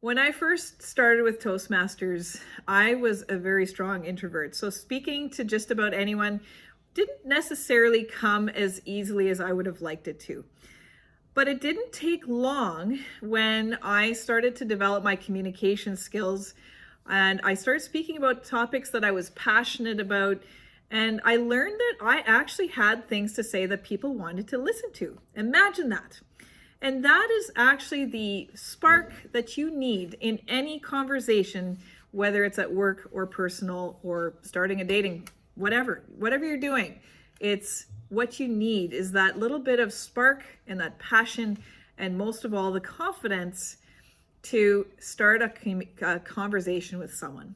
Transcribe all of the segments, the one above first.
When I first started with Toastmasters, I was a very strong introvert. So speaking to just about anyone didn't necessarily come as easily as I would have liked it to. But it didn't take long when I started to develop my communication skills and I started speaking about topics that I was passionate about. And I learned that I actually had things to say that people wanted to listen to. Imagine that. And that is actually the spark that you need in any conversation, whether it's at work or personal or starting a dating, whatever you're doing. It's what you need is that little bit of spark and that passion, and most of all, the confidence to start a conversation with someone.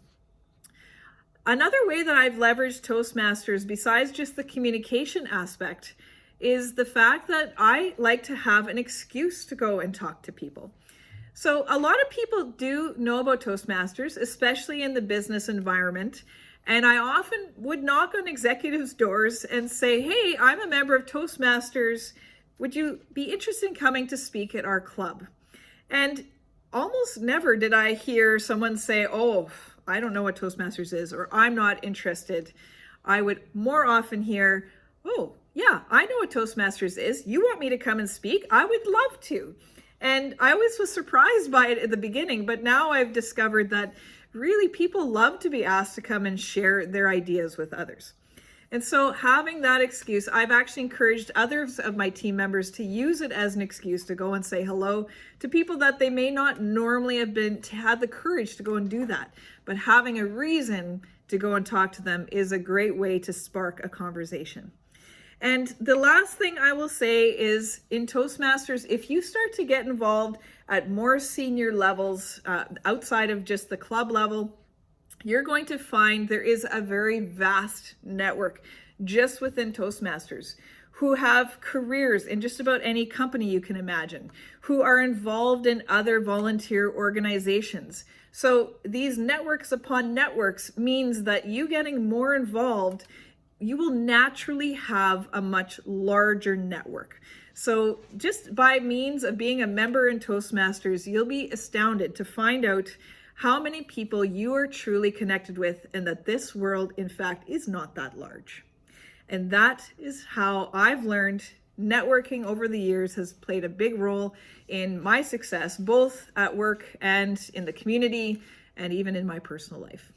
Another way that I've leveraged Toastmasters, besides just the communication aspect, is the fact that I like to have an excuse to go and talk to people. So a lot of people do know about Toastmasters, especially in the business environment. And I often would knock on executives' doors and say, hey, I'm a member of Toastmasters. Would you be interested in coming to speak at our club? And almost never did I hear someone say, oh, I don't know what Toastmasters is, or I'm not interested. I would more often hear, oh, yeah, I know what Toastmasters is. You want me to come and speak? I would love to. And I always was surprised by it at the beginning, but now I've discovered that really people love to be asked to come and share their ideas with others. And so having that excuse, I've actually encouraged others of my team members to use it as an excuse to go and say hello to people that they may not normally have had the courage to go and do that. But having a reason to go and talk to them is a great way to spark a conversation. And the last thing I will say is in Toastmasters, if you start to get involved at more senior levels outside of just the club level, you're going to find there is a very vast network just within Toastmasters who have careers in just about any company you can imagine, who are involved in other volunteer organizations. So these networks upon networks means that you getting more involved, you will naturally have a much larger network. So just by means of being a member in Toastmasters, you'll be astounded to find out how many people you are truly connected with and that this world, in fact, is not that large. And that is how I've learned networking over the years has played a big role in my success, both at work and in the community and even in my personal life.